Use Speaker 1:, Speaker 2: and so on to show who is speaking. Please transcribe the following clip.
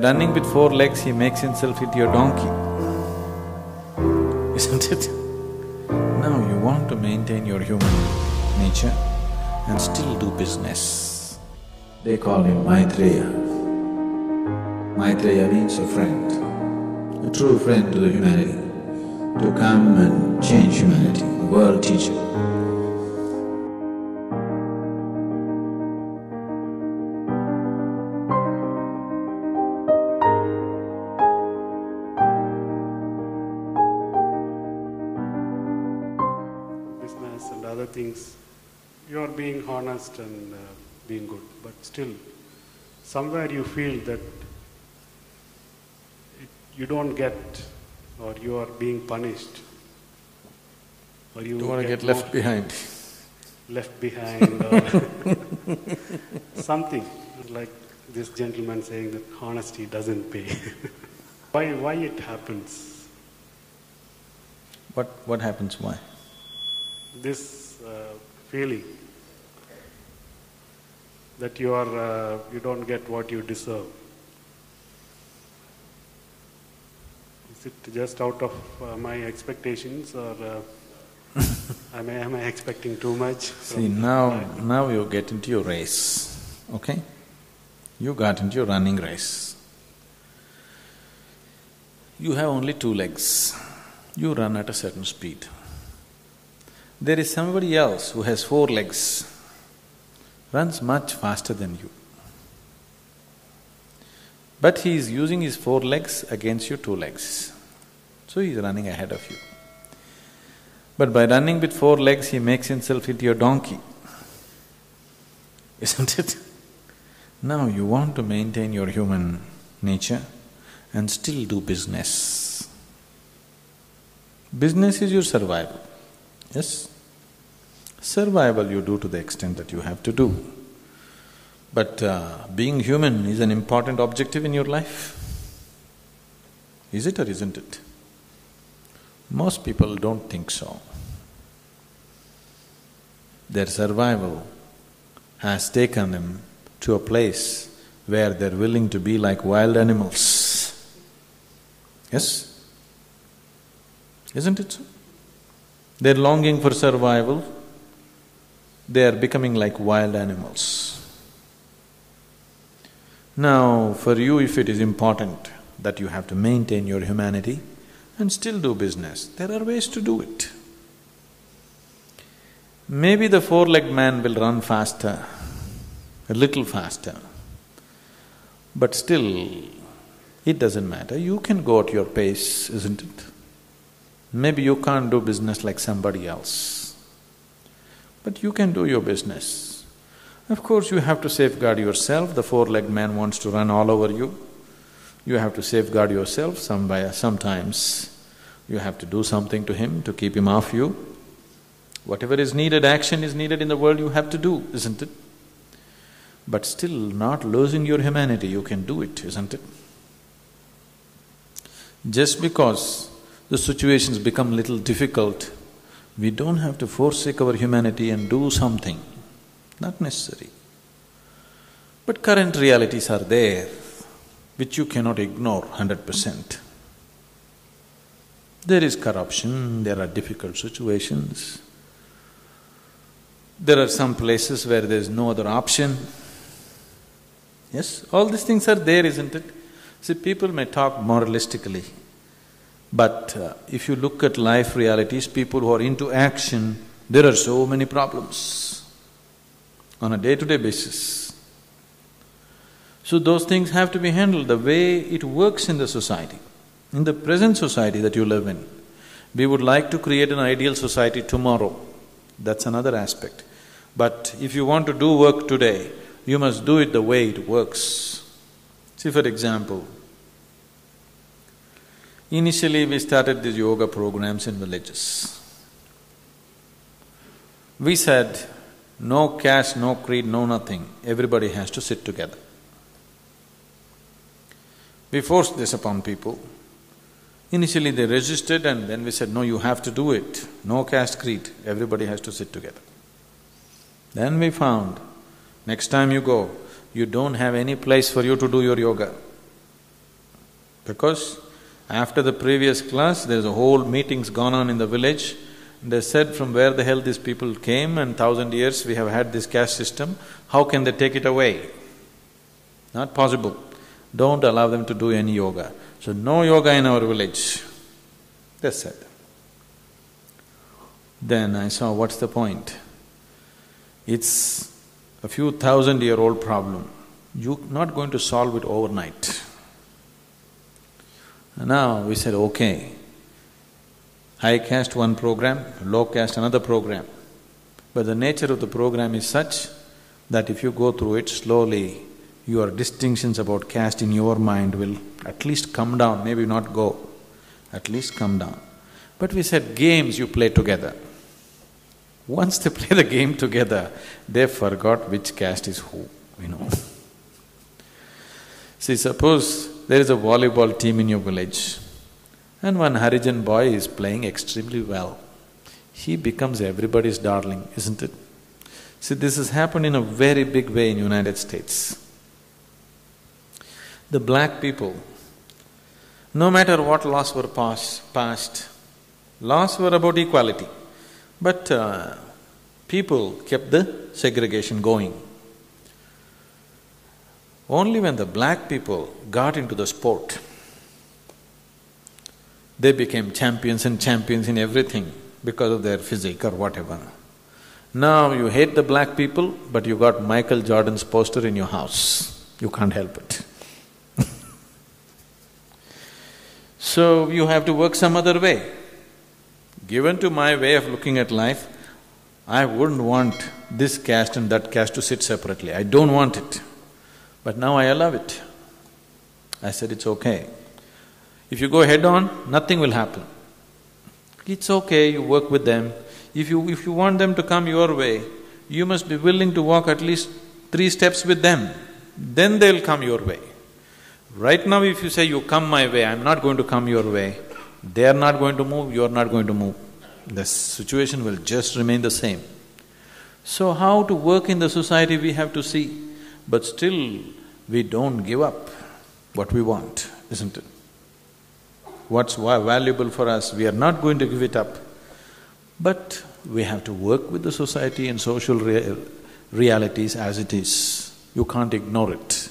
Speaker 1: Running with four legs, he makes himself into a donkey, isn't it? Now you want to maintain your human nature and still do business. They call him Maitreya. Maitreya means a friend, a true friend to the humanity, to come and change humanity, a world teacher.
Speaker 2: Business and other things, you are being honest and being good, but still, somewhere you feel that you don't get, or you are being punished, or you
Speaker 1: want to get left behind.
Speaker 2: Left behind, or something like this gentleman saying that honesty doesn't pay. Why it happens?
Speaker 1: What happens, why?
Speaker 2: This feeling that you don't get what you deserve. Is it just out of my expectations, or am I expecting too much?
Speaker 1: See, now you get into your race, okay? You got into your running race. You have only two legs. You run at a certain speed. There is somebody else who has four legs, runs much faster than you. But he is using his four legs against your two legs, so he is running ahead of you. But by running with four legs, he makes himself into a donkey, isn't it? Now you want to maintain your human nature and still do business. Business is your survival. Yes? Survival you do to the extent that you have to do. But being human is an important objective in your life. Is it or isn't it? Most people don't think so. Their survival has taken them to a place where they're willing to be like wild animals. Yes? Isn't it so? They're longing for survival, they are becoming like wild animals. Now, for you, if it is important that you have to maintain your humanity and still do business, there are ways to do it. Maybe the four-legged man will run faster, a little faster, but still, it doesn't matter, you can go at your pace, isn't it? Maybe you can't do business like somebody else, but you can do your business. Of course, you have to safeguard yourself. The four-legged man wants to run all over you. You have to safeguard yourself. Sometimes you have to do something to him to keep him off you. Whatever is needed, action is needed in the world, you have to do, isn't it? But still not losing your humanity, you can do it, isn't it? Just because the situations become little difficult, we don't have to forsake our humanity and do something, not necessary. But current realities are there, which you cannot ignore 100%. There is corruption, there are difficult situations, there are some places where there is no other option. Yes, all these things are there, isn't it? See, people may talk moralistically, but if you look at life realities, people who are into action, there are so many problems on a day-to-day basis. So those things have to be handled the way it works in the society. In the present society that you live in, we would like to create an ideal society tomorrow, that's another aspect. But if you want to do work today, you must do it the way it works. See, for example, initially we started these yoga programs in villages. We said, no caste, no creed, no nothing, everybody has to sit together. We forced this upon people. Initially they resisted, and then we said, no, you have to do it, no caste, creed, everybody has to sit together. Then we found, next time you go, you don't have any place for you to do your yoga. Because after the previous class, there's a whole meeting's gone on in the village. They said from where the hell these people came and 1,000 years we have had this caste system, how can they take it away? Not possible. Don't allow them to do any yoga. So no yoga in our village, they said. Then I saw, what's the point? It's a few 1,000-year-old problem. You're not going to solve it overnight. Now we said, okay, high caste one program, low caste another program. But the nature of the program is such that if you go through it slowly, your distinctions about caste in your mind will at least come down, maybe not go, at least come down. But we said, games you play together. Once they play the game together, they forgot which caste is who, See, suppose there is a volleyball team in your village and one Harijan boy is playing extremely well. He becomes everybody's darling, isn't it? See, this has happened in a very big way in United States. The black people, no matter what laws were passed, laws were about equality, but people kept the segregation going. Only when the black people got into the sport, they became champions and champions in everything because of their physique or whatever. Now you hate the black people, but you got Michael Jordan's poster in your house. You can't help it. So you have to work some other way. Given to my way of looking at life, I wouldn't want this caste and that caste to sit separately. I don't want it. But now I allow it. I said, it's okay. If you go head-on, nothing will happen. It's okay, you work with them. If you want them to come your way, you must be willing to walk at least 3 steps with them. Then they'll come your way. Right now if you say, you come my way, I'm not going to come your way, they are not going to move, you're not going to move. The situation will just remain the same. So how to work in the society we have to see, but still we don't give up what we want, isn't it? What's valuable for us, we are not going to give it up. But we have to work with the society and social realities as it is. You can't ignore it.